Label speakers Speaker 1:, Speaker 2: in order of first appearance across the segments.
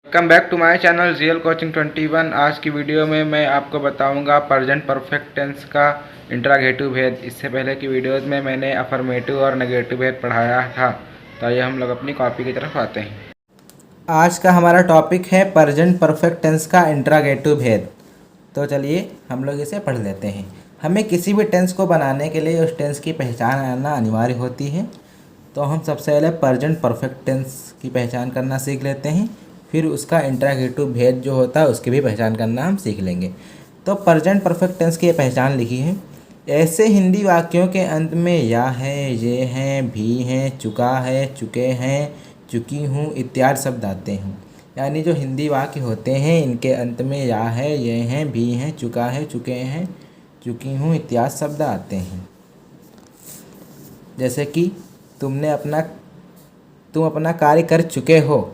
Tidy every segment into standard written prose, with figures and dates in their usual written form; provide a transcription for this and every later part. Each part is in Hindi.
Speaker 1: Welcome back to my channel real coaching 21। आज की वीडियो में मैं आपको बताऊंगा प्रेजेंट परफेक्ट टेंस का इंट्रागेटिव भेद। इससे पहले की वीडियोस में मैंने अफर्मेटिव और नेगेटिव भेद पढ़ाया था। तो ये हम लोग अपनी कॉपी की तरफ आते हैं।
Speaker 2: आज का हमारा टॉपिक है प्रेजेंट परफेक्ट टेंस का इंट्रागेटिव भेद। तो चलिए हम लोग इसे पढ़ लेते हैं। हमें किसी भी टेंस को बनाने के लिए उस टेंस की पहचान करना अनिवार्य होती है। तो हम सबसे पहले प्रेजेंट परफेक्ट टेंस की पहचान करना सीख लेते हैं, फिर उसका इंट्रागेटिव भेद जो होता है उसकी भी पहचान करना हम सीख लेंगे। तो प्रेजेंट परफेक्ट टेंस की पहचान लिखी है। ऐसे हिंदी वाक्यों के अंत में या है, ये हैं, भी हैं, चुका है, चुके हैं, चुकी हूँ इत्यादि शब्द आते हैं। यानी जो हिंदी वाक्य होते हैं इनके अंत में या है, ये हैं, भी हैं, चुका है, चुके हैं, चुकी हूँ इत्यादि शब्द आते हैं। जैसे कि तुम अपना कार्य कर चुके हो,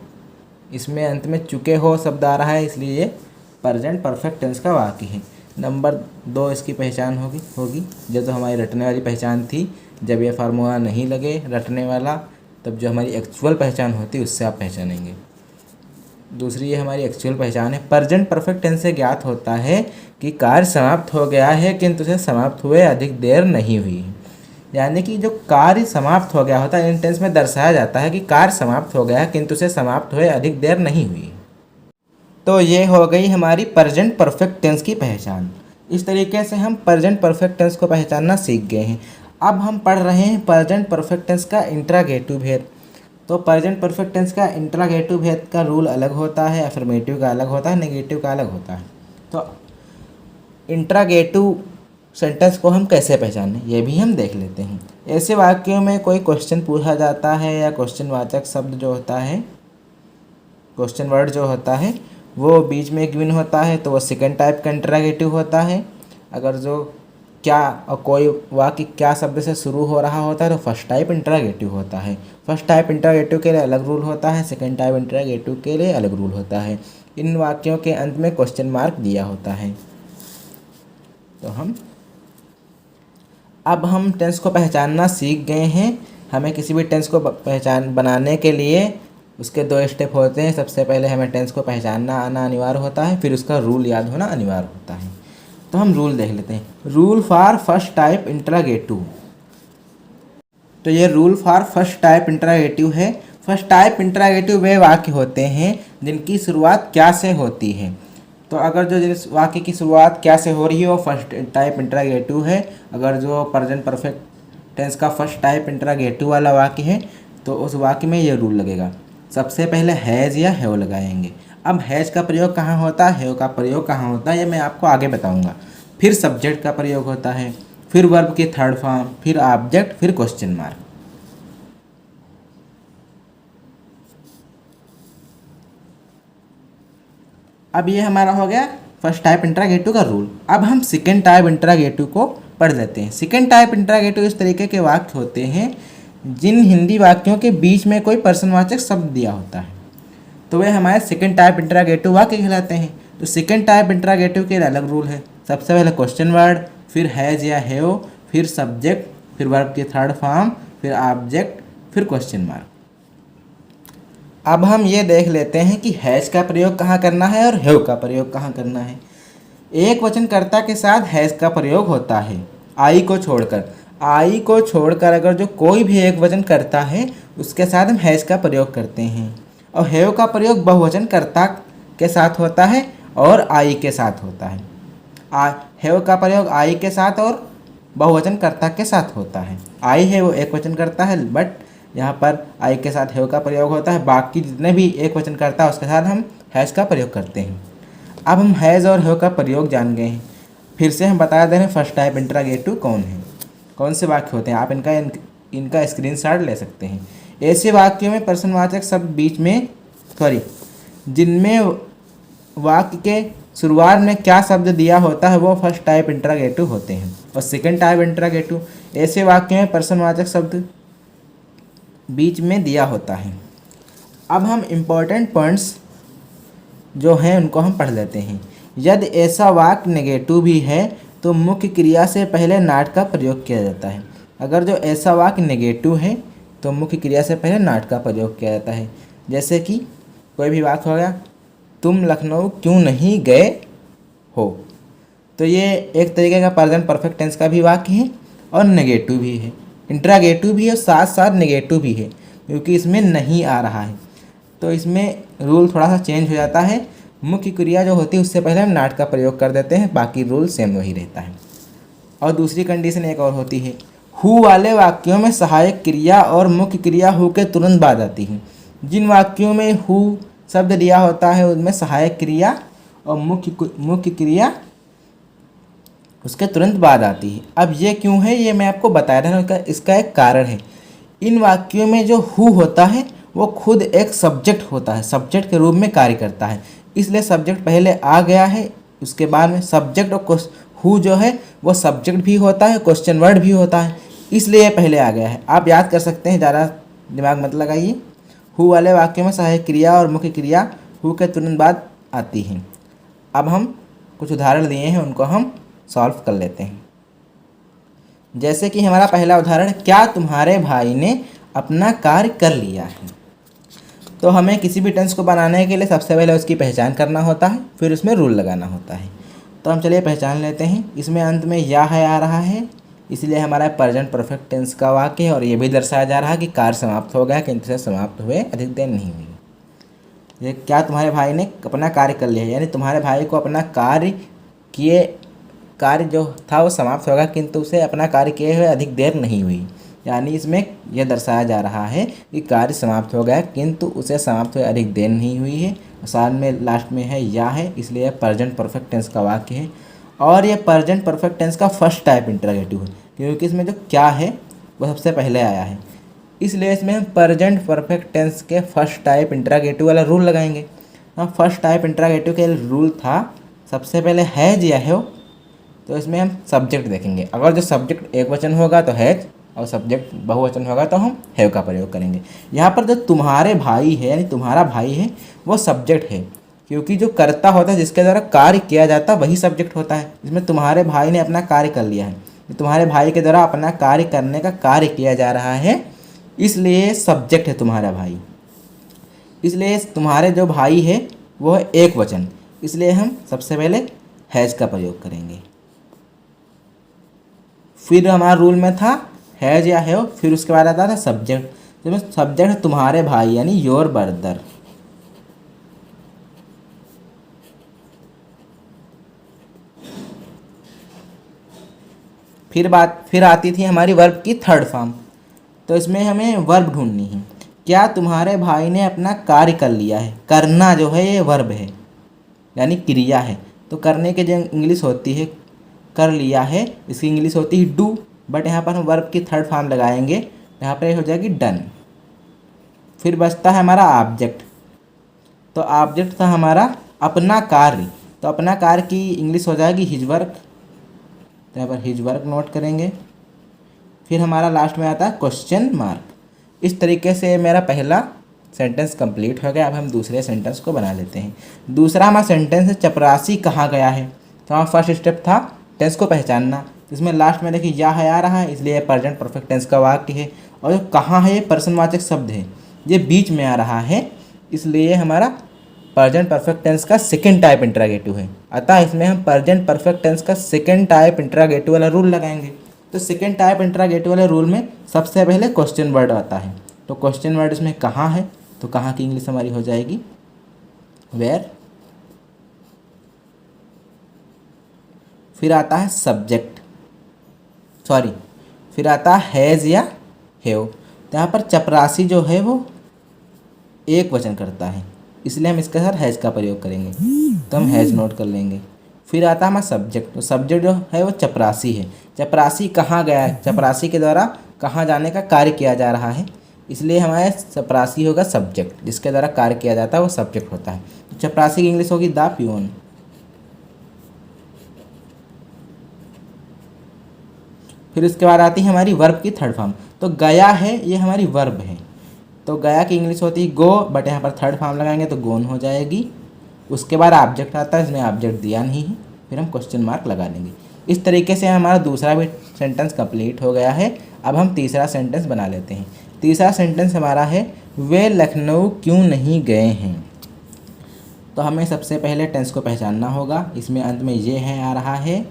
Speaker 2: इसमें अंत में चुके हो शब्द आ रहा है, इसलिए ये प्रेजेंट परफेक्ट टेंस का वाक्य है। नंबर 2 इसकी पहचान होगी जो हमारी रटने वाली पहचान थी। जब ये फार्मूला नहीं लगे रटने वाला, तब जो हमारी एक्चुअल पहचान होती है उससे आप पहचानेंगे। दूसरी ये हमारी एक्चुअल पहचान है। प्रेजेंट परफेक्ट टेंस से ज्ञात होता है कि कार्य समाप्त हो गया है किंतु उसे समाप्त हुए अधिक देर नहीं हुई। यानी कि जो कार्य समाप्त हो गया होता है, इन टेंस में दर्शाया जाता है कि कार्य समाप्त हो गया है किंतु उसे समाप्त हुए अधिक देर नहीं हुई। तो ये हो गई हमारी प्रेजेंट परफेक्ट टेंस की पहचान। इस तरीके से हम प्रेजेंट परफेक्ट टेंस को पहचानना सीख गए हैं। अब हम पढ़ रहे हैं प्रेजेंट परफेक्ट टेंस का इंट्रागेटिव भेद। तो प्रेजेंट परफेक्ट टेंस का इंट्रागेटिव भेद का रूल अलग होता है, अफर्मेटिव का अलग होता है, नेगेटिव का अलग होता है। तो इंट्रागेटिव सेंटेंस को हम कैसे पहचानें ये भी हम देख लेते हैं। ऐसे वाक्यों में कोई क्वेश्चन पूछा जाता है या क्वेश्चन वाचक शब्द जो होता है, क्वेश्चन वर्ड जो होता है वो बीच में गिवन होता है, तो वो सेकंड टाइप का इंट्रागेटिव होता है। अगर जो क्या और कोई वाक्य क्या शब्द से शुरू हो रहा होता है तो फर्स्ट टाइप इंट्रागेटिव होता है। फर्स्ट टाइप इंट्रागेटिव के लिए अलग रूल होता है, सेकंड टाइप इंट्रागेटिव के लिए अलग रूल होता है। इन वाक्यों के अंत में क्वेश्चन मार्क दिया होता है। तो अब हम टेंस को पहचानना सीख गए हैं। हमें किसी भी टेंस को पहचान बनाने के लिए उसके 2 स्टेप होते हैं। सबसे पहले हमें टेंस को पहचानना आना अनिवार्य होता है, फिर उसका रूल याद होना अनिवार्य होता है। तो हम रूल देख लेते हैं। Rule for first type interrogative. तो ये rule for first type interrogative है। फर्स्ट टाइप इंट्रागेटिव वे वाक्य होते हैं जिनकी शुरुआत क्या से होती है। तो अगर जो जिस वाक्य की शुरुआत क्या से हो रही है वो फर्स्ट टाइप इंट्रागेटिव है। अगर जो प्रेजेंट परफेक्ट टेंस का फर्स्ट टाइप इंट्रागेटिव वाला वाक्य है तो उस वाक्य में ये रूल लगेगा। सबसे पहले हैज़ या हैव लगाएंगे। अब हैज़ का प्रयोग कहाँ होता है, हैव का प्रयोग कहाँ होता है, ये मैं आपको आगे बताऊंगा। फिर सब्जेक्ट का प्रयोग होता है, फिर वर्ब के थर्ड फॉर्म, फिर ऑब्जेक्ट, फिर क्वेश्चन मार्क। अब ये हमारा हो गया फर्स्ट टाइप इंट्रागेटिव का रूल। अब हम सेकेंड टाइप इंट्रागेटिव को पढ़ लेते हैं। सेकेंड टाइप इंट्रागेटिव इस तरीके के वाक्य होते हैं जिन हिंदी वाक्यों के बीच में कोई प्रश्नवाचक शब्द दिया होता है, तो वे हमारे सेकेंड टाइप इंट्रागेटिव वाक्य कहलाते हैं। तो सेकेंड टाइप इंट्रागेटिव के अलग रूल है। सबसे पहले क्वेश्चन वर्ड, फिर हैज़ या हैव, फिर सब्जेक्ट, फिर वर्ब के थर्ड फॉर्म, फिर ऑब्जेक्ट, फिर क्वेश्चन मार्क। अब हम ये देख लेते हैं कि हैज़ का प्रयोग कहाँ करना है और हैव का प्रयोग कहाँ करना है। एक वचनकर्ता के साथ हैज़ का प्रयोग होता है आई को छोड़कर। आई को छोड़कर अगर जो कोई भी एक वचन करता है उसके साथ हम हैज़ का प्रयोग करते हैं। और हैव का प्रयोग बहुवचनकर्ता के साथ होता है और आई के साथ होता है। हैव का प्रयोग आई के साथ और बहुवचनकर्ता के साथ होता है। आई है वो एक वचनकर्ता है, बट यहाँ पर आई के साथ हैव का प्रयोग होता है। बाकी जितने भी एक वचनकर्ता उसके साथ हम हैज़ का प्रयोग करते हैं। अब हम हैज़ और हैव का प्रयोग जान गए हैं। फिर से हम बता दे रहे हैं फर्स्ट टाइप इंट्रागेटिव कौन है, कौन से वाक्य होते हैं। आप इनका स्क्रीनशॉट ले सकते हैं। ऐसे वाक्यों में प्रश्नवाचक शब्द बीच में जिनमें वाक्य के शुरुआत में क्या शब्द दिया होता है वो फर्स्ट टाइप इंट्रागेटिव होते हैं। और सेकंड टाइप इंट्रागेटिव ऐसे वाक्यों में प्रश्नवाचक शब्द बीच में दिया होता है। अब हम इम्पोर्टेंट पॉइंट्स जो हैं उनको हम पढ़ लेते हैं। यदि ऐसा वाक्य नेगेटिव भी है तो मुख्य क्रिया से पहले नॉट का प्रयोग किया जाता है। अगर जो ऐसा वाक्य नेगेटिव है तो मुख्य क्रिया से पहले नॉट का प्रयोग किया जाता है। जैसे कि कोई भी वाक्य हो गया, तुम लखनऊ क्यों नहीं गए हो। तो ये एक तरीके का प्रेजेंट परफेक्ट टेंस का भी वाक्य है और नेगेटिव भी है, इंट्रागेटिव भी है और साथ साथ नेगेटिव भी है, क्योंकि इसमें नहीं आ रहा है। तो इसमें रूल थोड़ा सा चेंज हो जाता है। मुख्य क्रिया जो होती है उससे पहले हम नाट का प्रयोग कर देते हैं, बाकी रूल सेम वही रहता है। और दूसरी कंडीशन एक और होती है, हु वाले वाक्यों में सहायक क्रिया और मुख्य क्रिया हु के तुरंत बाद आती है। जिन वाक्यों में हु शब्द दिया होता है उनमें सहायक क्रिया और मुख्य क्रिया उसके तुरंत बाद आती है। अब ये क्यों है ये मैं आपको बता रहा हूँ, इसका एक कारण है। इन वाक्यों में जो हु होता है वो खुद एक सब्जेक्ट होता है, सब्जेक्ट के रूप में कार्य करता है, इसलिए सब्जेक्ट पहले आ गया है। उसके बाद में सब्जेक्ट और हु जो है वो सब्जेक्ट भी होता है, क्वेश्चन वर्ड भी होता है, इसलिए ये पहले आ गया है। आप याद कर सकते हैं, ज़्यादा दिमाग मत लगाइए। हु वाले वाक्यों में सहायक क्रिया और मुख्य क्रिया हु के तुरंत बाद आती हैं। अब हम कुछ उदाहरण दिए हैं, उनको हम सॉल्व कर लेते हैं। जैसे कि हमारा पहला उदाहरण, क्या तुम्हारे भाई ने अपना कार्य कर लिया है। तो हमें किसी भी टेंस को बनाने के लिए सबसे पहले उसकी पहचान करना होता है, फिर उसमें रूल लगाना होता है। तो हम चलिए पहचान लेते हैं। इसमें अंत में या है आ रहा है, इसलिए हमारा प्रेजेंट परफेक्ट टेंस का वाक्य है और ये भी दर्शाया जा रहा है कि कार्य समाप्त हो गया, किंतु से समाप्त हुए अधिक देर नहीं हुई। ये क्या तुम्हारे भाई ने अपना कार्य कर लिया, यानी तुम्हारे भाई को अपना कार्य जो था वो समाप्त होगा, किंतु उसे अपना कार्य किए हुए अधिक देर नहीं हुई। यानी इसमें यह दर्शाया जा रहा है कि कार्य समाप्त हो गया, किंतु उसे समाप्त हुए अधिक देर नहीं हुई है। साथ में लास्ट में है या है, इसलिए प्रेजेंट परफेक्ट टेंस का वाक्य है। और ये प्रेजेंट परफेक्ट टेंस का फर्स्ट टाइप इंटरोगेटिव है, क्योंकि इसमें जो क्या है वो सबसे पहले आया है, इसलिए इसमें हम प्रेजेंट परफेक्ट टेंस के फर्स्ट टाइप इंटरोगेटिव वाला रूल लगाएंगे। हाँ, फर्स्ट टाइप इंटरोगेटिव के रूल था सबसे पहले हैज या है, तो इसमें हम सब्जेक्ट देखेंगे। अगर जो सब्जेक्ट एक वचन होगा तो हैज और सब्जेक्ट बहुवचन होगा तो हम हैव का प्रयोग करेंगे। यहाँ पर जो तुम्हारे भाई है यानी तुम्हारा भाई है वो सब्जेक्ट है, क्योंकि जो कर्ता होता है जिसके द्वारा कार्य किया जाता है वही सब्जेक्ट होता है। इसमें तुम्हारे भाई ने अपना कार्य कर लिया है, तुम्हारे भाई के द्वारा अपना कार्य करने का कार्य किया जा रहा है, इसलिए सब्जेक्ट है तुम्हारा भाई। इसलिए तुम्हारे जो भाई है वो है एक वचन, इसलिए हम सबसे पहले हैज का प्रयोग करेंगे। फिर हमारा रूल में था हैज या हैव, फिर उसके बाद आता था सब्जेक्ट। तो सब्जेक्ट है तुम्हारे भाई यानी योर ब्रदर। फिर आती थी हमारी वर्ब की थर्ड फॉर्म। तो इसमें हमें वर्ब ढूंढनी है। क्या तुम्हारे भाई ने अपना कार्य कर लिया है। करना जो है ये वर्ब है यानी क्रिया है, तो करने के जो इंग्लिश होती है कर लिया है, इसकी इंग्लिश होती है डू, बट यहाँ पर हम वर्ब की थर्ड फॉर्म लगाएंगे, यहाँ पर हो जाएगी डन। फिर बचता है हमारा ऑब्जेक्ट। तो ऑब्जेक्ट था हमारा अपना कार्य, तो अपना कार्य की इंग्लिश हो जाएगी हिज वर्क, तो यहाँ पर हिज वर्क नोट करेंगे। फिर हमारा लास्ट में आता है क्वेश्चन मार्क। इस तरीके से मेरा पहला सेंटेंस कंप्लीट हो गया। अब हम दूसरे सेंटेंस को बना लेते हैं। दूसरा हमारा सेंटेंस है चपरासी कहाँ गया है। तो हमारा फर्स्ट स्टेप था टेंस को पहचानना, इसमें लास्ट में देखिए या है आ रहा है, इसलिए प्रेजेंट परफेक्ट टेंस का वाक्य है। और जो कहाँ है ये पर्सनवाचक शब्द है, ये बीच में आ रहा है, इसलिए हमारा प्रेजेंट परफेक्ट टेंस का सेकंड टाइप इंटरोगेटिव है। अतः इसमें हम प्रेजेंट परफेक्ट टेंस का सेकंड टाइप इंटरोगेटिव वाला रूल लगाएंगे। तो सेकंड टाइप इंटरोगेटिव वाले रूल में सबसे पहले क्वेश्चन वर्ड आता है। तो क्वेश्चन वर्ड इसमें कहाँ है, तो कहाँ की इंग्लिश हमारी हो जाएगी वेयर। फिर आता है सब्जेक्ट, फिर आता है हैज़ या हैव। तो यहाँ पर चपरासी जो है वो एक वचन करता है, इसलिए हम इसके साथ हैज़ का प्रयोग करेंगे, तो हम हैज़ नोट कर लेंगे। फिर आता है हमारा सब्जेक्ट। तो सब्जेक्ट जो है वो चपरासी है। चपरासी कहाँ गया है, चपरासी के द्वारा कहाँ जाने का कार्य किया जा रहा है, इसलिए हमारे चपरासी होगा सब्जेक्ट, जिसके द्वारा कार्य किया जाता है वो सब्जेक्ट होता है। तो चपरासी की इंग्लिश होगी द पियोन। फिर उसके बाद आती है हमारी वर्ब की थर्ड फॉर्म। तो गया है ये हमारी वर्ब है, तो गया की इंग्लिश होती है गो, बट यहाँ पर थर्ड फॉर्म लगाएंगे तो गोन हो जाएगी। उसके बाद ऑब्जेक्ट आता है, इसमें ऑब्जेक्ट दिया नहीं है, फिर हम क्वेश्चन मार्क लगा देंगे। इस तरीके से हमारा दूसरा भी सेंटेंस कंप्लीट हो गया है। अब हम तीसरा सेंटेंस बना लेते हैं। तीसरा सेंटेंस हमारा है वे लखनऊ क्यों नहीं गए हैं। तो हमें सबसे पहले टेंस को पहचानना होगा। इसमें अंत में ये है आ रहा है,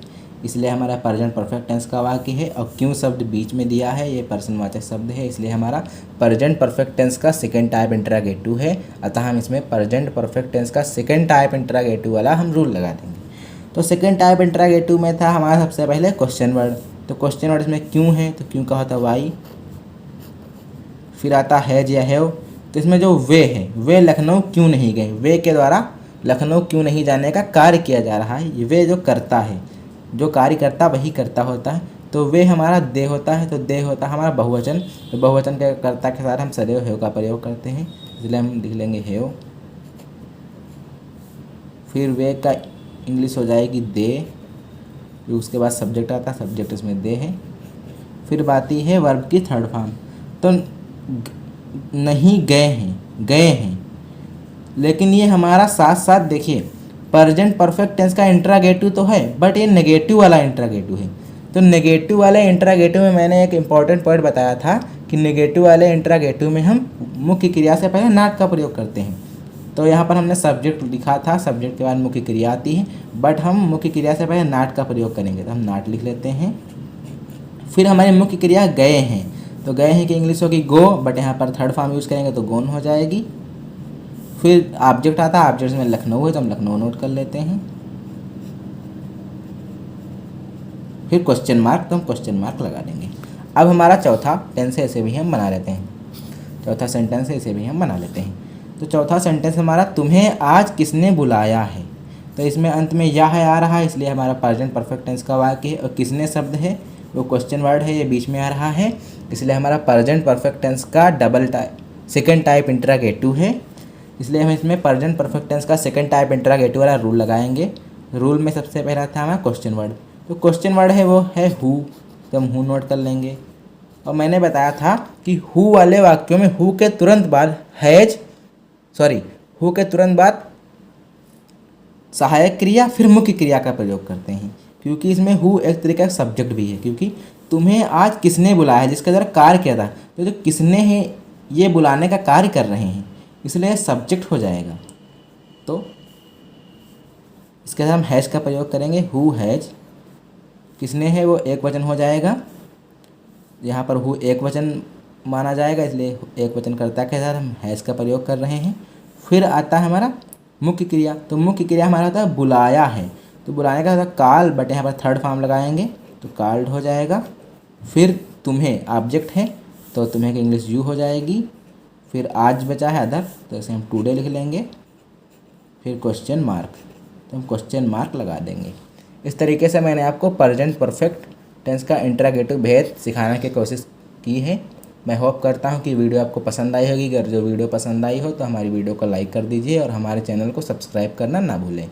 Speaker 2: इसलिए हमारा प्रेजेंट परफेक्ट टेंस का वाक्य है। और क्यों शब्द बीच में दिया है, ये पर्सनवाचक शब्द है, इसलिए हमारा प्रेजेंट परफेक्ट टेंस का सेकंड टाइप इंटरोगेटिव है। अतः हम इसमें प्रेजेंट परफेक्ट टेंस का सेकंड टाइप इंटरोगेटिव वाला हम रूल लगा देंगे। तो सेकंड टाइप इंटरोगेटिव में था हमारा सबसे पहले क्वेश्चन वर्ड। तो क्वेश्चन वर्ड इसमें क्यों है, तो क्यों का होता है वाई। फिर आता है या हैव। तो इसमें जो वे है, वे लखनऊ क्यों नहीं गए, वे के द्वारा लखनऊ क्यों नहीं जाने का कार्य किया जा रहा है। वे जो करता है, जो कार्य करता वही करता होता है। तो वे हमारा दे होता है, तो दे होता है हमारा बहुवचन। तो बहुवचन के कर्ता के साथ हम सदैव हैव का प्रयोग करते हैं, इसलिए हम लिख लेंगे हैव। फिर वे का इंग्लिश हो जाएगी दे। उसके बाद सब्जेक्ट आता है, सब्जेक्ट इसमें दे है। फिर बाती है वर्ब की थर्ड फॉर्म। तो नहीं गए हैं, गए हैं, लेकिन ये हमारा साथ साथ देखिए प्रेजेंट परफेक्ट टेंस का इंटरोगेटिव तो है, बट ये नेगेटिव वाला इंटरोगेटिव है। तो नेगेटिव वाले इंटरोगेटिव में मैंने एक इम्पॉर्टेंट पॉइंट बताया था कि नेगेटिव वाले इंटरोगेटिव में हम मुख्य क्रिया से पहले नॉट का प्रयोग करते हैं। तो यहाँ पर हमने सब्जेक्ट लिखा था, सब्जेक्ट के बाद मुख्य क्रिया आती है, बट हम मुख्य क्रिया से पहले नॉट का प्रयोग करेंगे, तो हम नॉट लिख लेते हैं। फिर हमारी मुख्य क्रिया गए हैं। तो गए हैं की इंग्लिश होगी गो, बट यहाँ पर थर्ड फॉर्म यूज़ करेंगे तो गोन हो जाएगी। फिर ऑब्जेक्ट आता है, ऑब्जेक्ट में लखनऊ है तो हम लखनऊ नोट कर लेते हैं। फिर क्वेश्चन मार्क, तो हम क्वेश्चन मार्क लगा देंगे। अब हमारा चौथा टेंस है, इसे भी हम बना लेते हैं। चौथा सेंटेंस है, इसे भी हम बना लेते हैं। तो चौथा सेंटेंस हमारा तुम्हें आज किसने बुलाया है। तो इसमें अंत में या है आ रहा है, इसलिए हमारा प्रेजेंट परफेक्ट टेंस का वाक्य है। और किसने शब्द है वो क्वेश्चन वर्ड है, ये बीच में आ रहा है, इसलिए हमारा प्रेजेंट परफेक्ट टेंस का सेकंड टाइप इंटरोगेटिव है। इसलिए हम इसमें प्रेजेंट परफेक्ट टेंस का सेकंड टाइप इंटरोगेटिव वाला रूल लगाएंगे। रूल में सबसे पहला था हमारा क्वेश्चन वर्ड। तो क्वेश्चन वर्ड है वो है हु, तो हम हु नोट कर लेंगे। और मैंने बताया था कि हु वाले वाक्यों में हु के तुरंत बाद हु के तुरंत बाद सहायक क्रिया फिर मुख्य क्रिया का प्रयोग करते हैं, क्योंकि इसमें हु एक तरीका का सब्जेक्ट भी है। क्योंकि तुम्हें आज किसने बुलाया है, जिसके द्वारा कार्य किया था, तो जो किसने है ये बुलाने का कार्य कर रहे हैं, इसलिए सब्जेक्ट हो जाएगा। तो इसके साथ हम हैज का प्रयोग करेंगे, हु हैज। किसने है वो एक वचन हो जाएगा, यहाँ पर हु एक वचन माना जाएगा, इसलिए एक वचन कर्ता के साथ हम हैज का प्रयोग कर रहे हैं। फिर आता है हमारा मुख्य क्रिया। तो मुख्य क्रिया हमारा होता है बुलाया है, तो बुलाने का होता है काल, बट यहाँ पर थर्ड फॉर्म लगाएंगे तो काल्ड हो जाएगा। फिर तुम्हें ऑब्जेक्ट है, तो तुम्हें की इंग्लिश यू हो जाएगी। फिर आज बचा है अदर, तो इसे हम टुडे लिख लेंगे। फिर क्वेश्चन मार्क, तो हम क्वेश्चन मार्क लगा देंगे। इस तरीके से मैंने आपको प्रेजेंट परफेक्ट टेंस का इंटरोगेटिव भेद सिखाने की कोशिश की है। मैं होप करता हूँ कि वीडियो आपको पसंद आई होगी। अगर जो वीडियो पसंद आई हो तो हमारी वीडियो को लाइक कर दीजिए और हमारे चैनल को सब्सक्राइब करना ना भूलें।